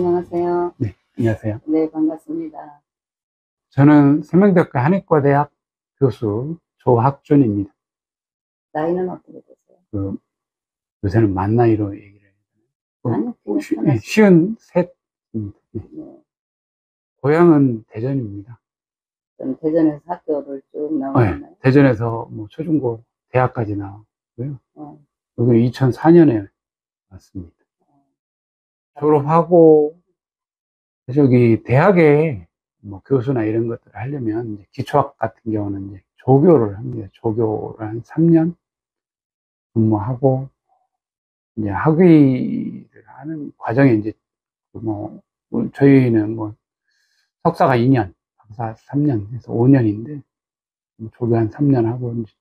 안녕하세요. 네, 안녕하세요. 네, 반갑습니다. 저는 세명대학교 한의과대학 교수 조학준입니다. 나이는 어떻게 되세요? 그, 요새는 만 나이로 얘기를 해요. 아니요, 그냥 예, 편하시. 53입니다. 예. 네, 고향은 대전입니다. 좀 대전에서 학교를 쭉 예, 나오셨나요? 대전에서 뭐 초중고 대학까지 나왔고요. 어, 여기 2004년에 왔습니다. 어, 졸업하고 저기 대학에 뭐 교수나 이런 것들을 하려면 이제 기초학 같은 경우는 이제 조교를 합니다. 조교를 한 3년 근무하고 이제 학위를 하는 과정에 이제 뭐 저희는 뭐 석사가 2년, 박사 3년 해서 5년인데 조교 한 3년 하고 이제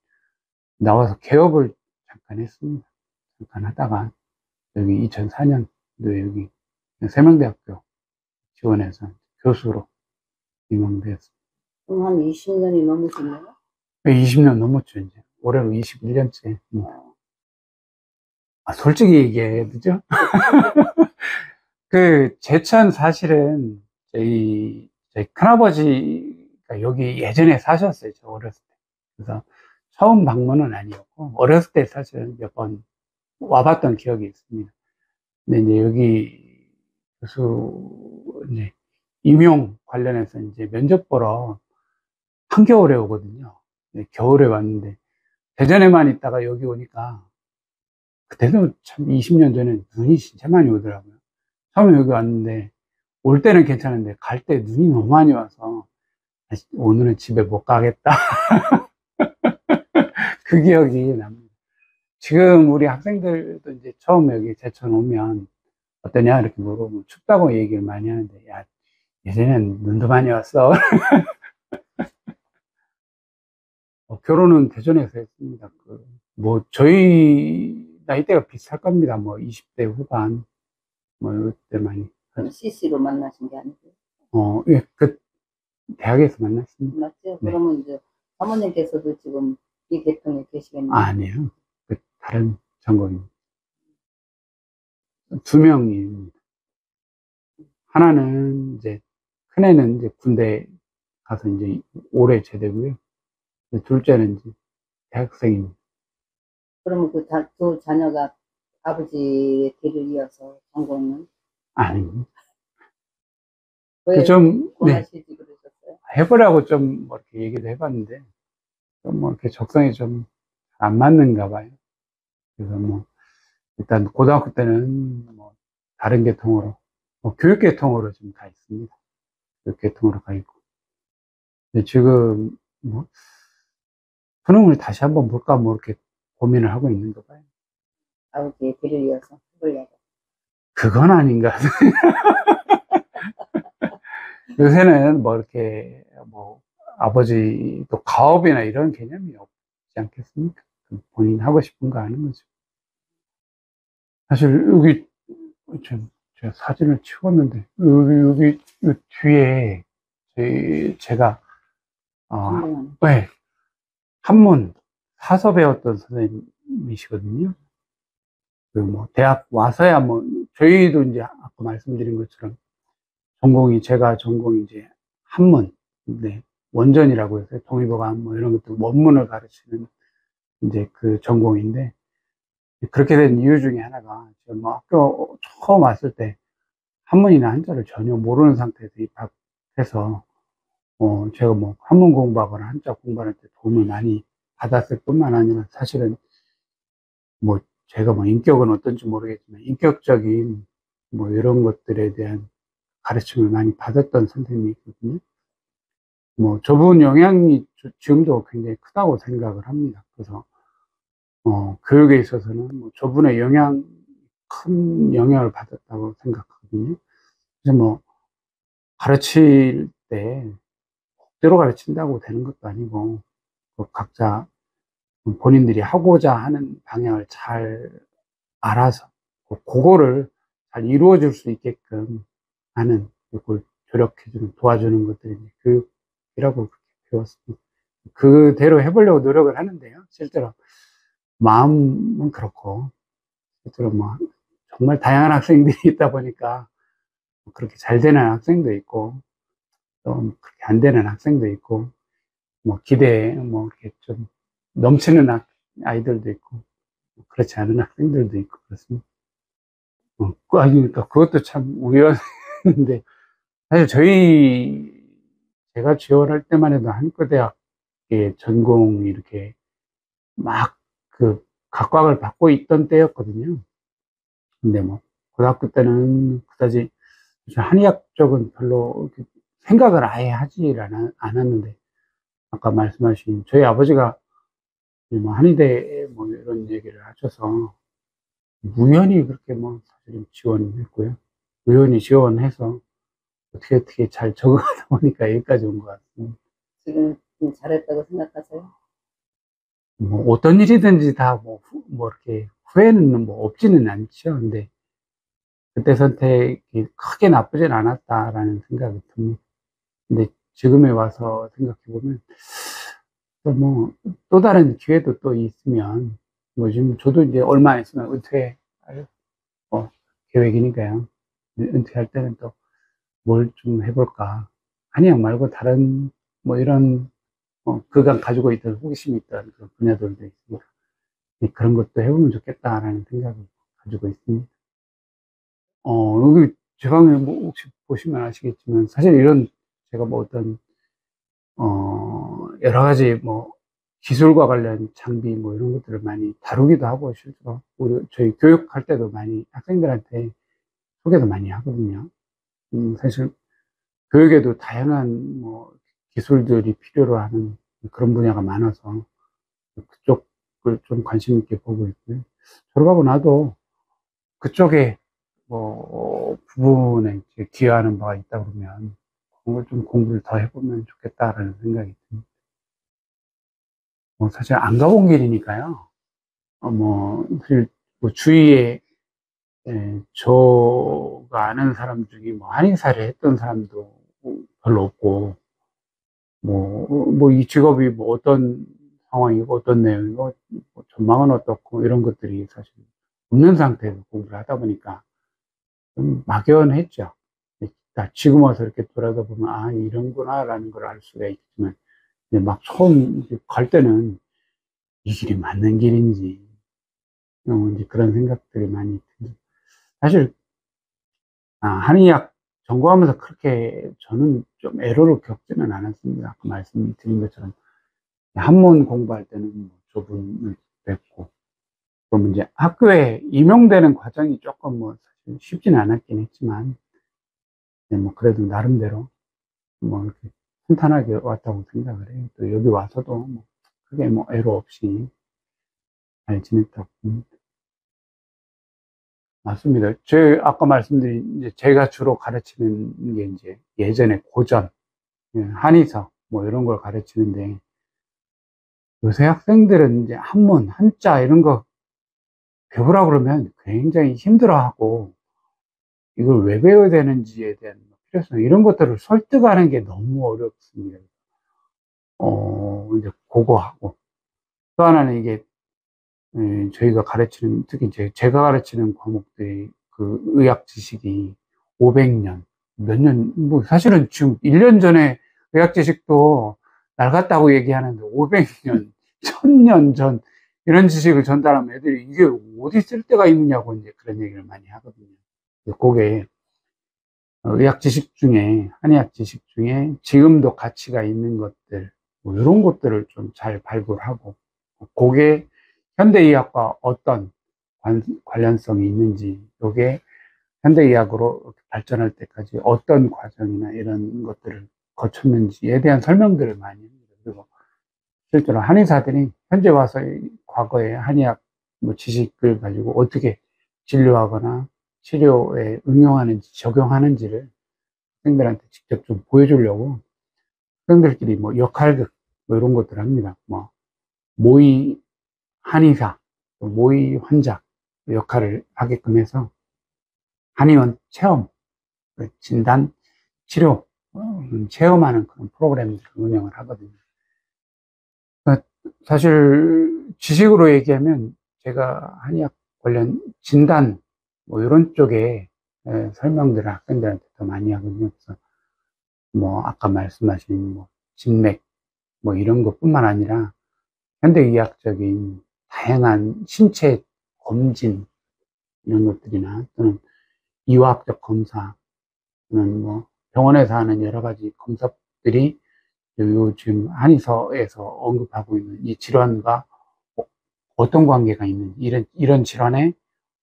나와서 개업을 잠깐 했습니다. 잠깐 하다가 여기 2004년도에 여기 세명대학교 지원해서 교수로 임명되었습니다. 그럼 한 20년이 넘으셨나요? 20년 넘었죠, 이제. 올해로 21년째. 어, 솔직히 얘기해야 되죠? 제천 사실은 저희 큰아버지가 여기 예전에 사셨어요. 저 어렸을 때. 그래서 처음 방문은 아니었고, 어렸을 때 사실은 몇 번 와봤던 기억이 있습니다. 근데 이제 여기 교수, 이제 임용 관련해서 이제 면접 보러 한겨울에 오거든요. 겨울에 왔는데, 대전에만 있다가 여기 오니까, 그때도 참 20년 전에 눈이 진짜 많이 오더라고요. 처음에 여기 왔는데, 올 때는 괜찮은데, 갈 때 눈이 너무 많이 와서, 오늘은 집에 못 가겠다. 그 기억이 납니다. 지금 우리 학생들도 이제 처음 여기 제천 오면 어떠냐? 이렇게 물어보면 춥다고 얘기를 많이 하는데, 야, 예전엔 눈도 많이 왔어. 결혼은 대전에서 했습니다. 저희 나이대가 비슷할 겁니다. 뭐 20대 후반, 뭐 이때 많이. 그럼 CC로 만나신 게 아니고. 예, 대학에서 만났습니다. 맞죠? 네. 그러면 이제 사모님께서도 지금 이 계통에 계시겠네요. 아니에요. 다른 전공입니다. 두 명입니다. 하나는 이제, 큰애는 이제 군대 가서 이제 올해 제대고요. 둘째는 이제 대학생입니다. 그러면 두 자녀가 아버지의 길을 이어서 전공은 아닙니다. 왜 네, 권하시지 그러셨어요? 해보라고 좀 뭐 이렇게 얘기도 해봤는데, 좀 뭐 이렇게 적성이 좀 안 맞는가 봐요. 그래서 뭐, 일단 고등학교 때는 뭐, 다른 계통으로, 교육계통으로 좀 가 있습니다. 교육계통으로 가 있고. 근데 지금, 뭐, 수능을 다시 한번 볼까, 뭐, 이렇게 고민을 하고 있는가 봐요. 아버지의 길을 이어서 해보려고. 그건 아닌가. 요새는 뭐, 이렇게, 뭐, 아버지 또 가업이나 이런 개념이 없지 않겠습니까? 본인 하고 싶은 거 하는 거죠. 사실, 여기, 제가 사진을 찍었는데, 요 뒤에, 제가, 네, 한문 사서 배웠던 선생님이시거든요. 대학 와서야 뭐, 저희도 이제 아까 말씀드린 것처럼 제가 전공이 이제 한문, 네, 원전이라고 해서 동의보감 뭐 이런 것들 원문을 가르치는 이제 그 전공인데, 그렇게 된 이유 중에 하나가 제가 뭐 학교 처음 왔을 때 한문이나 한자를 전혀 모르는 상태에서 입학해서, 제가 뭐 한문 공부하거나 한자 공부할 때 도움을 많이 받았을 뿐만 아니라 사실은 뭐 제가 뭐 인격은 어떤지 모르겠지만 인격적인 뭐 이런 것들에 대한 가르침을 많이 받았던 선생님이거든요. 뭐 저분 영향이 지금도 굉장히 크다고 생각을 합니다. 그래서 교육에 있어서는 뭐 저분의 큰 영향을 받았다고 생각하거든요. 그래서 뭐 가르칠 때 복대로 가르친다고 되는 것도 아니고, 각자 본인들이 하고자 하는 방향을 잘 알아서 그거를 잘 이루어 줄 수 있게끔 하는, 그걸 조력해주는, 도와주는 것들이 교육이라고 그렇게 배웠습니다. 그대로 해보려고 노력을 하는데요. 실제로 마음은 그렇고, 실제로 뭐 정말 다양한 학생들이 있다 보니까 그렇게 잘 되는 학생도 있고, 또 그렇게 안 되는 학생도 있고, 뭐 기대에 뭐 이렇게 좀 넘치는 아이들도 있고, 그렇지 않은 학생들도 있고, 그렇습니다. 그러니까 그것도 참 우연인데, 사실 제가 지원할 때만 해도 한국대학의 전공이 이렇게 막 각광을 받고 있던 때였거든요. 근데 뭐, 고등학교 때는 그다지 한의학 쪽은 별로 생각을 아예 않았는데, 아까 말씀하신 저희 아버지가 뭐 한의대 뭐 이런 얘기를 하셔서 우연히 그렇게 뭐 사실은 지원했고요. 우연히 지원해서 어떻게 잘 적응하다 보니까 여기까지 온 것 같습니다. 지금 잘했다고 생각하세요? 뭐 어떤 일이든지 다 뭐 이렇게 후회는 뭐 없지는 않죠. 근데 그때 선택이 크게 나쁘진 않았다라는 생각이 듭니다. 근데 지금에 와서 생각해 보면 또 뭐 또 다른 기회도 또 있으면 뭐 지금 저도 이제 얼마 있으면 은퇴할 뭐 계획이니까요. 은퇴할 때는 또 뭘 좀 해볼까. 한의학 말고 다른 뭐 이런 그간 가지고 있던 호기심이 있던 그런 분야들도 있으니까 그런 것도 해보면 좋겠다라는 생각을 가지고 있습니다. 여기 제 방에 뭐 혹시 보시면 아시겠지만 사실 이런 제가 뭐 어떤 여러 가지 뭐 기술과 관련 장비 뭐 이런 것들을 많이 다루기도 하고 실제로 저희 교육할 때도 많이 학생들한테 소개도 많이 하거든요. 사실 교육에도 다양한 뭐 기술들이 필요로 하는 그런 분야가 많아서 그쪽을 좀 관심 있게 보고 있고요. 졸업하고 나도 그쪽에 뭐 부분에 이제 기여하는 바가 있다 그러면 그걸 좀 공부를 더 해보면 좋겠다라는 생각이 듭니다. 뭐 사실 안 가본 길이니까요. 사실 뭐 주위에 저가 아는 사람 중에 뭐 한의사를 했던 사람도 별로 없고 이 직업이 뭐 어떤 상황이고 어떤 내용이고 뭐 전망은 어떻고 이런 것들이 사실 없는 상태에서 공부를 하다 보니까 좀 막연했죠. 지금 와서 이렇게 돌아다보면 아 이런구나라는 걸 알 수가 있지만 이제 막 처음 갈 때는 이 길이 맞는 길인지 이제 그런 생각들이 많이 들죠. 사실 한의학 전공하면서 그렇게 저는 좀 애로를 겪지는 않았습니다. 아까 말씀드린 것처럼 한문 공부할 때는 뭐 좁은 뺐고 그럼 이제 학교에 임용되는 과정이 조금 뭐 사실 쉽지는 않았긴 했지만 뭐 그래도 나름대로 뭐 이렇게 순탄하게 왔다고 생각을 해요. 또 여기 와서도 뭐 크게 뭐 애로 없이 잘 지냈다고 봅니다. 맞습니다. 아까 말씀드린 이제 제가 주로 가르치는 게 이제 예전에 고전, 한의사 뭐 이런 걸 가르치는데 요새 학생들은 이제 한문, 한자 이런 거 배우라 그러면 굉장히 힘들어하고 이걸 왜 배워야 되는지에 대한 필요성 이런 것들을 설득하는 게 너무 어렵습니다. 이제 그거하고 또 하나는 이게 저희가 가르치는 특히 제가 가르치는 과목들이 그 의학 지식이 500년 몇 년 뭐 사실은 지금 1년 전에 의학 지식도 낡았다고 얘기하는데 500년 1000년 전 이런 지식을 전달하면 애들이 이게 어디 쓸 데가 있느냐고 이제 그런 얘기를 많이 하거든요. 그게 의학 지식 중에 한의학 지식 중에 지금도 가치가 있는 것들 뭐 이런 것들을 좀 잘 발굴하고 그게 현대의학과 어떤 관련성이 있는지 이게 현대의학으로 발전할 때까지 어떤 과정이나 이런 것들을 거쳤는지에 대한 설명들을 많이 합니다. 그리고 실제로 한의사들이 현재 와서 과거의 한의학 뭐 지식을 가지고 어떻게 진료하거나 치료에 응용하는지 적용하는지를 학생들한테 직접 좀 보여주려고 학생들끼리 뭐 역할극 뭐 이런 것들을 합니다. 뭐 모의 한의사, 모의 환자 역할을 하게끔 해서 한의원 체험, 진단, 치료 체험하는 그런 프로그램을 운영을 하거든요. 그러니까 사실 지식으로 얘기하면 제가 한의학 관련 진단 뭐 이런 쪽에 설명들을 학생들한테 더 많이 하거든요. 그래서 뭐 아까 말씀하신 뭐 진맥 뭐 이런 것뿐만 아니라 현대의학적인 다양한 신체 검진 이런 것들이나 또는 이화학적 검사 또는 뭐 병원에서 하는 여러 가지 검사들이 지금 한의사에서 언급하고 있는 이 질환과 어떤 관계가 있는지 이런 질환에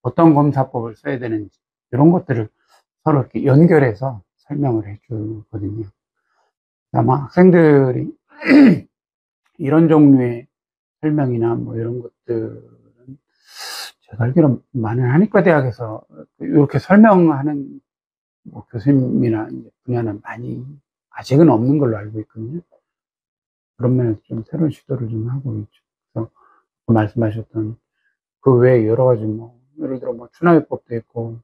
어떤 검사법을 써야 되는지 이런 것들을 서로 이렇게 연결해서 설명을 해주거든요. 아마 학생들이 이런 종류의 설명이나 뭐 이런 것들은 제가 알기로 많은 한의과 대학에서 이렇게 설명하는 뭐 교수님이나 분야는 많이 아직은 없는 걸로 알고 있거든요. 그런 면에서 좀 새로운 시도를 좀 하고 있죠. 그래서 말씀하셨던 그 외에 여러 가지 뭐 예를 들어 뭐 추나요법도 있고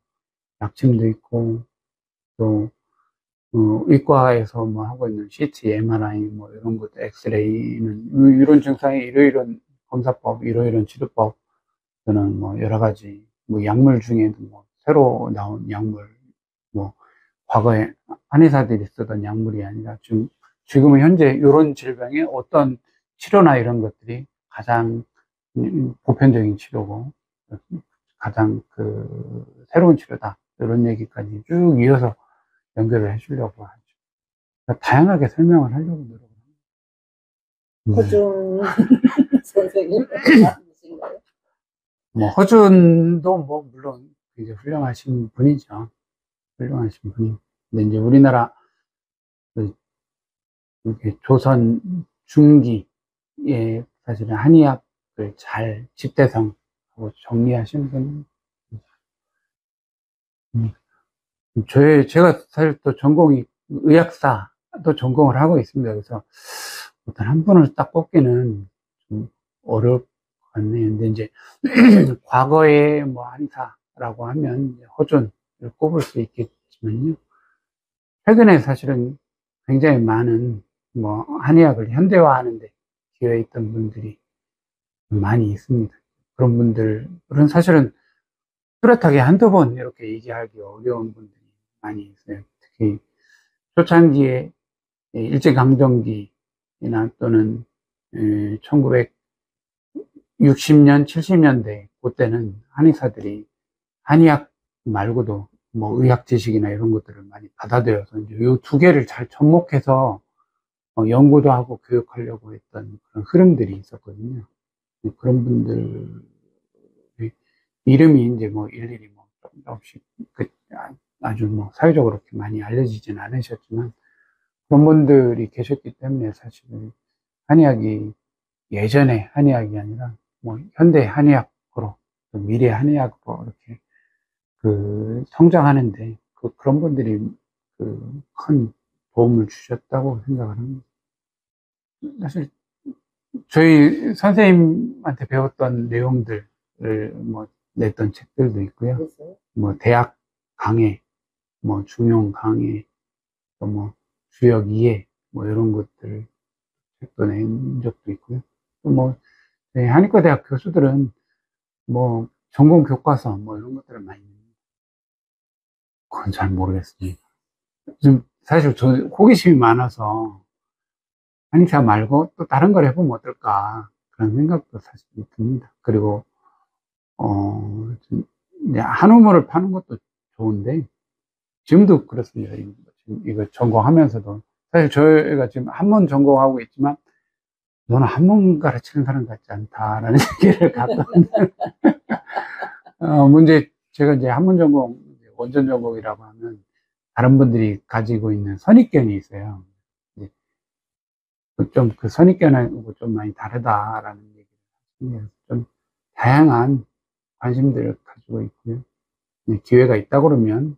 약침도 있고 또 의과에서 뭐 하고 있는 CT, MRI 뭐 이런 것도 엑스레이는 이런 증상에 이러이런 검사법, 이러이런 치료법 또는 뭐 여러 가지 뭐 약물 중에도 뭐 새로 나온 약물 뭐 과거에 한의사들이 쓰던 약물이 아니라 지금은 현재 이런 질병에 어떤 치료나 이런 것들이 가장 보편적인 치료고 가장 새로운 치료다 이런 얘기까지 쭉 이어서 연결을 해주려고 하죠. 그러니까 다양하게 설명을 하려고 노력을 합니다. 허준 선생님 아니신가요? 뭐 허준도 뭐 물론 이제 훌륭하신 분이죠. 훌륭하신 분이. 근데 이제 우리나라 이렇게 조선 중기에 사실은 한의학을 잘 집대성하고 정리하신 분. 제가 사실 또 전공이 의학사도 전공을 하고 있습니다. 그래서 어떤 한 분을 딱 뽑기는 좀 어려울 것 같네요. 근데 이제 과거에 뭐 한의사라고 하면 허준을 꼽을 수 있겠지만요. 최근에 사실은 굉장히 많은 뭐 한의학을 현대화하는데 기여해 있던 분들이 많이 있습니다. 그런 분들은 사실은 뚜렷하게 한두 번 이렇게 얘기하기 어려운 분들이 많이 있어요. 특히 초창기에 일제강점기나 또는 1960년, 70년대 그때는 한의사들이 한의학 말고도 뭐 의학 지식이나 이런 것들을 많이 받아들여서 이제 이 두 개를 잘 접목해서 연구도 하고 교육하려고 했던 그런 흐름들이 있었거든요. 그런 분들 이름이 이제 뭐 일일이 뭐 조금씩 아주 뭐 사회적으로 그렇게 많이 알려지진 않으셨지만 그런 분들이 계셨기 때문에 사실은 한의학이 예전의 한의학이 아니라 뭐 현대 한의학으로 미래 한의학으로 이렇게 성장하는데 그런 분들이 큰 도움을 주셨다고 생각을 합니다. 사실 저희 선생님한테 배웠던 내용들을 뭐 냈던 책들도 있고요. 뭐 대학 강의, 뭐 중용 강의, 또 뭐 주역 이해, 뭐 이런 것들 책도 낸 적도 있고요. 또 뭐 한의과 대학 교수들은 뭐 전공 교과서 뭐 이런 것들을 많이 냅니다. 그건 잘 모르겠습니다. 좀 사실 저 호기심이 많아서 한의사 말고 또 다른 걸 해보면 어떨까 그런 생각도 사실 듭니다. 그리고 이제 한우물을 파는 것도 좋은데 지금도 그렇습니다. 이거 전공하면서도 사실 저희가 지금 한문 전공하고 있지만 너는 한문 가르치는 사람 같지 않다라는 얘기를 가끔 문제 제가 이제 한문 전공 원전 전공이라고 하면 다른 분들이 가지고 있는 선입견이 있어요. 좀 그 선입견하고 좀 많이 다르다라는 얘기를 좀 다양한 관심들을 가지고 있고요. 기회가 있다 그러면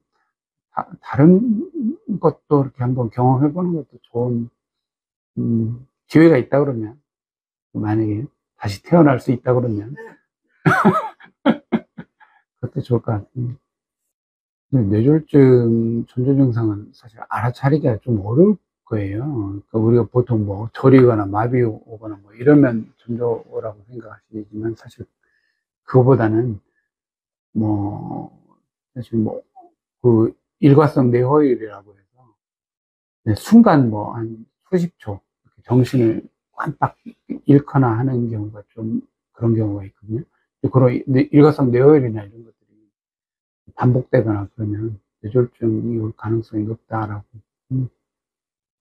다른 것도 이렇게 한번 경험해 보는 것도 좋은 기회가 있다 그러면 만약에 다시 태어날 수 있다 그러면 그것도 좋을 것 같습니다. 뇌졸중 전조 증상은 사실 알아차리기가 좀 어려울 거예요. 그러니까 우리가 보통 뭐 저리거나 마비 오거나 뭐 이러면 전조라고 생각하시지만 사실 그거보다는 뭐 사실 뭐 그 일과성 뇌호혈이라고 해서 네, 순간 뭐 한 수십 초 이렇게 정신을 깜빡 잃거나 하는 경우가 좀 그런 경우가 있거든요. 그런 일과성 뇌호혈이나 이런 것들이 반복되거나 그러면 뇌졸중이 올 가능성이 높다라고.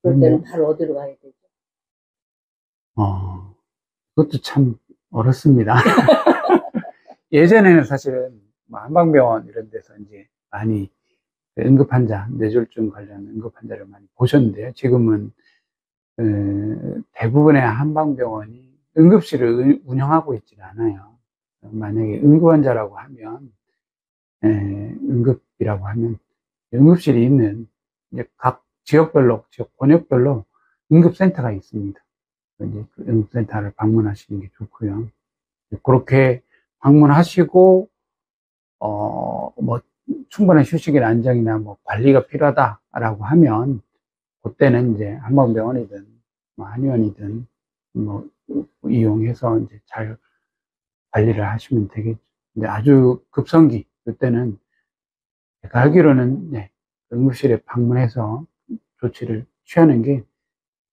그럴 때는 바로 어디로 가야 되죠? 그것도 참 어렵습니다. 예전에는 사실은 뭐 한방병원 이런 데서 이제 많이 응급환자, 뇌졸중 관련 응급환자를 많이 보셨는데요. 지금은 대부분의 한방병원이 응급실을 운영하고 있지는 않아요. 만약에 응급환자라고 하면, 응급이라고 하면 응급실이 있는 이제 각 지역별로, 지역 권역별로 응급센터가 있습니다. 이제 그 응급센터를 방문하시는 게 좋고요. 그렇게 방문하시고, 뭐, 충분한 휴식이나 안정이나 뭐 관리가 필요하다라고 하면, 그때는 이제 한방병원이든, 뭐 한의원이든, 뭐, 이용해서 이제 잘 관리를 하시면 되겠죠. 근데 아주 급성기, 그때는 제가 알기로는, 네, 응급실에 방문해서 조치를 취하는 게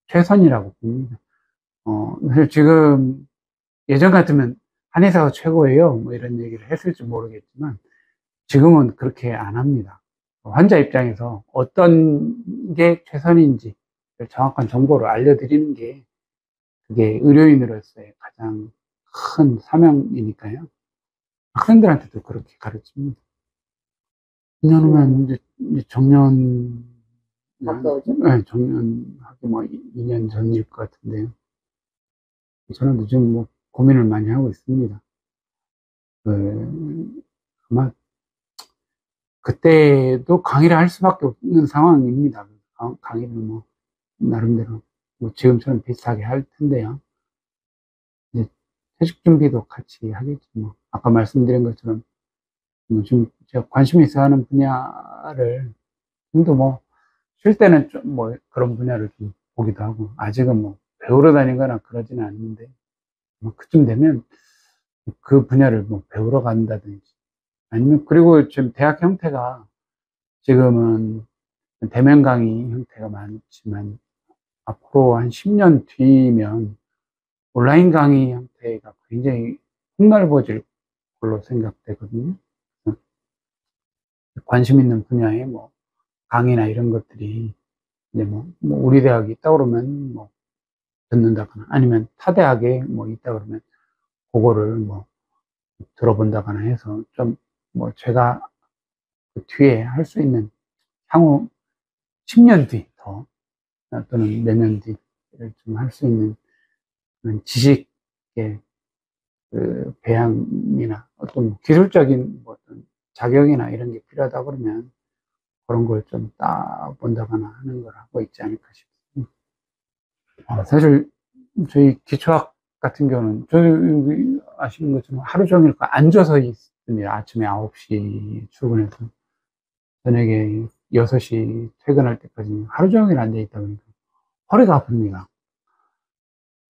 최선이라고 봅니다. 사실 지금 예전 같으면 한의사가 최고예요. 뭐 이런 얘기를 했을지 모르겠지만, 지금은 그렇게 안 합니다. 환자 입장에서 어떤 게 최선인지 정확한 정보를 알려드리는 게 그게 의료인으로서의 가장 큰 사명이니까요. 학생들한테도 그렇게 가르칩니다. 2년 후면 이제 정년, 가까워져? 네, 정년하기 뭐 2년 전일 것 같은데요. 저는 요즘 뭐 고민을 많이 하고 있습니다. 아마 그때도 강의를 할 수밖에 없는 상황입니다. 강의를 뭐 나름대로 뭐 지금처럼 비슷하게 할 텐데요. 이제 퇴직 준비도 같이 하겠죠. 뭐 아까 말씀드린 것처럼 뭐 지금 제가 관심 있어 하는 분야를 좀 더 뭐 쉴 때는 좀 뭐 그런 분야를 좀 보기도 하고 아직은 뭐 배우러 다니거나 그러지는 않는데 뭐 그쯤 되면 그 분야를 뭐 배우러 간다든지 아니면 그리고 지금 대학 형태가 지금은 대면 강의 형태가 많지만 앞으로 한 10년 뒤면 온라인 강의 형태가 굉장히 폭넓어질 걸로 생각되거든요. 관심 있는 분야의 뭐 강의나 이런 것들이 이제 뭐 우리 대학이 있다 그러면 뭐 듣는다거나 아니면 타 대학에 뭐 있다 그러면 그거를 뭐 들어본다거나 해서 좀 뭐 제가 그 뒤에 할 수 있는 향후 10년 뒤 더 또는 몇 년 뒤를 좀 할 수 있는 그런 지식의 그 배양이나 어떤 기술적인 뭐 어떤 자격이나 이런 게 필요하다 그러면 그런 걸 좀 따본다거나 하는 걸 하고 있지 않을까 싶습니다. 사실 저희 기초학 같은 경우는 저희 여기 아시는 것처럼 하루 종일 앉아서 있습니다. 아침에 9시 출근해서 저녁에 6시 퇴근할 때까지 하루 종일 앉아 있다 보니까 허리가 아픕니다.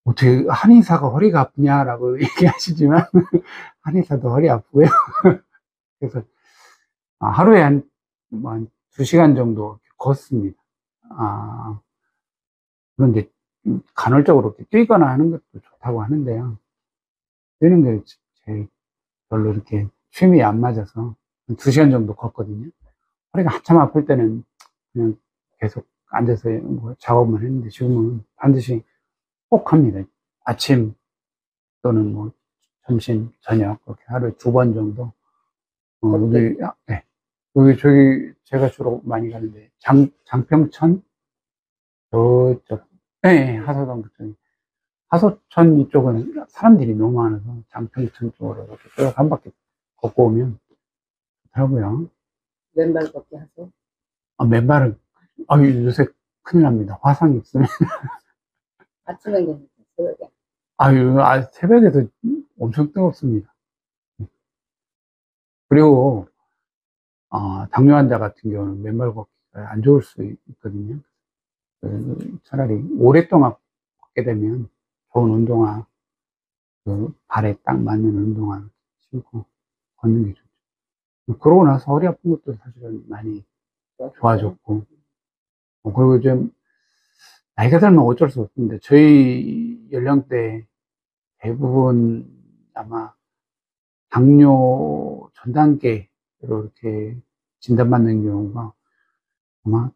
어떻게 한의사가 허리가 아프냐라고 얘기하시지만 한의사도 허리 아프고요. 그래서 하루에 한 2시간 정도 걷습니다. 그런데 간헐적으로 이렇게 뛰거나 하는 것도 좋다고 하는데요. 뛰는 게 별로 이렇게 쉼이 안 맞아서 한 2시간 정도 걷거든요. 허리가 한참 아플 때는 그냥 계속 앉아서 뭐 작업만 했는데 지금은 반드시 꼭 합니다. 아침 또는 뭐 점심, 저녁 그렇게 하루에 2번 정도. 네. 저기 제가 주로 많이 가는데 장평천 저쪽 네, 하서동 그쪽 하소천 이쪽은 사람들이 너무 많아서 장평천 쪽으로 이렇게 쭉 한 바퀴 걷고 오면 좋더라고요. 왼발 걷기 하세요? 맨발은 요새 큰일 납니다. 화상이 있으면 아침에 괜찮아요, 새벽에. 새벽에도 엄청 뜨겁습니다. 그리고 당뇨 환자 같은 경우는 맨발 걷기가 안 좋을 수 있거든요. 차라리 오랫동안 걷게 되면 좋은 운동화, 그 발에 딱 맞는 운동화 신고 걷는 게 좋죠. 그러고 나서 허리 아픈 것도 사실은 많이 좋아졌고, 그리고 좀, 나이가 들면 어쩔 수 없는데, 저희 연령대 대부분 아마 당뇨 전 단계로 이렇게 진단받는 경우가 아마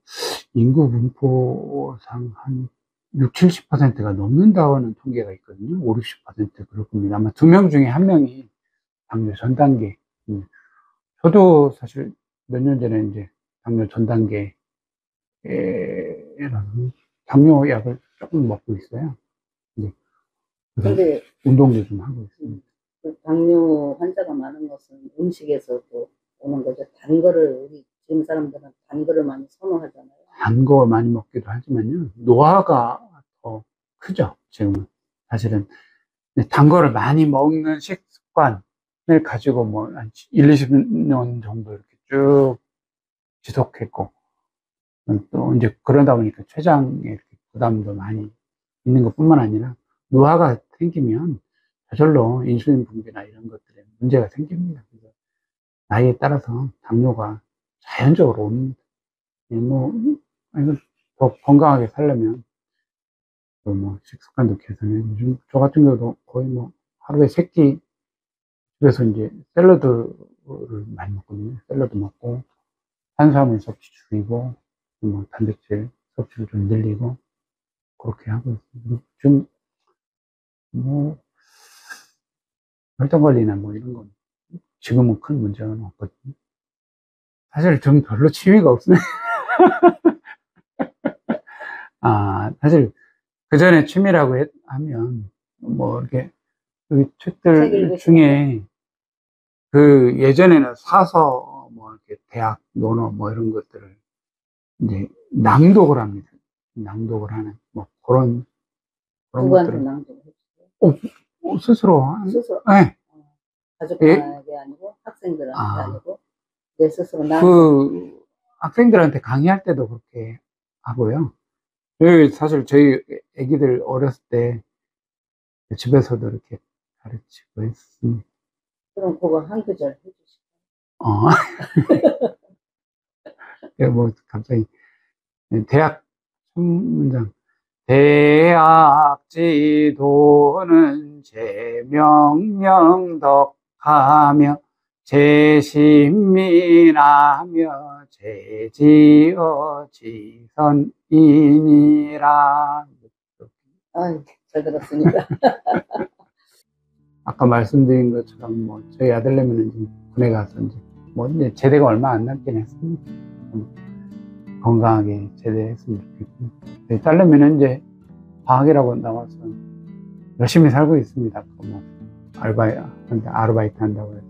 인구 분포상 한 6, 70%가 넘는다는 통계가 있거든요. 5, 60% 그럴 겁니다. 아마 2명 중에 1명이 당뇨 전 단계. 저도 사실 몇 년 전에 이제 당뇨 전 단계라는 당뇨 약을 조금 먹고 있어요. 근데 운동도 좀 하고 있습니다. 그 당뇨 환자가 많은 것은 음식에서도 오는 거죠. 단 거를 우리 지금 사람들은 단 거를 많이 선호하잖아요. 단 거 많이 먹기도 하지만요. 노화가 더 크죠, 지금은. 사실은. 단 거를 많이 먹는 식습관을 가지고 뭐, 한 1, 20년 정도 이렇게 쭉 지속했고, 또 이제 그러다 보니까 췌장에 이렇게 부담도 많이 있는 것 뿐만 아니라, 노화가 생기면 저절로 인슐린 분비나 이런 것들에 문제가 생깁니다. 그래서 나이에 따라서 당뇨가 자연적으로 옵니다. 뭐, 더 건강하게 살려면, 뭐, 식습관도 개선해. 요즘 저 같은 경우도 거의 뭐, 하루에 3끼, 그래서 이제 샐러드를 많이 먹거든요. 샐러드 먹고, 탄수화물 섭취 줄이고, 뭐, 단백질 섭취를 좀 늘리고, 그렇게 하고 있습니다. 좀, 뭐, 혈당 관리나 뭐 이런 건 지금은 큰 문제는 없거든요. 사실 좀 별로 취미가 없어요. 사실 그 전에 취미라고 하면, 뭐, 이렇게, 그 책들 중에, 그 예전에는 사서, 뭐, 이렇게 대학 논어 뭐 이런 것들을 이제 낭독을 합니다. 낭독을 하는, 뭐, 그런 누구한테 것들을. 낭독을 해주세요? 스스로. 스스로? 네. 가족에게 아니고 학생들한테 아니고 내 스스로 그 학생들한테 강의할 때도 그렇게 하고요. 사실 저희 애기들 어렸을 때 집에서도 이렇게 가르치고 했습니다. 그럼 그거 한 구절 해주시죠. 뭐 갑자기 대학 첫 문장. 대학 지도는 제명명덕하며 제신민하며 제지어 지선이니라. 잘 들었습니다. 아까 말씀드린 것처럼 뭐 저희 아들내미는 지금 군에 가서 이제 제대가 얼마 안 남긴 했습니다. 건강하게 제대했으면 좋겠고, 딸내미는 이제 방학이라고 나와서 열심히 살고 있습니다. 뭐 아르바이트 한다고 해서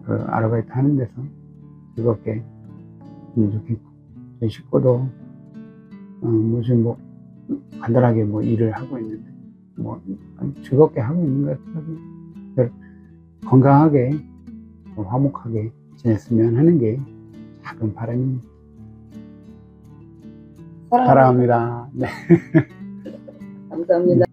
그 아르바이트 하는 데서 즐겁게 하면 좋겠고, 저희 식구도 무슨 뭐 간단하게 뭐 일을 하고 있는데 뭐 즐겁게 하고 있는 것 같아요. 건강하게 화목하게 지냈으면 하는 게 작은 바람입니다. 사랑합니다. 네. 감사합니다.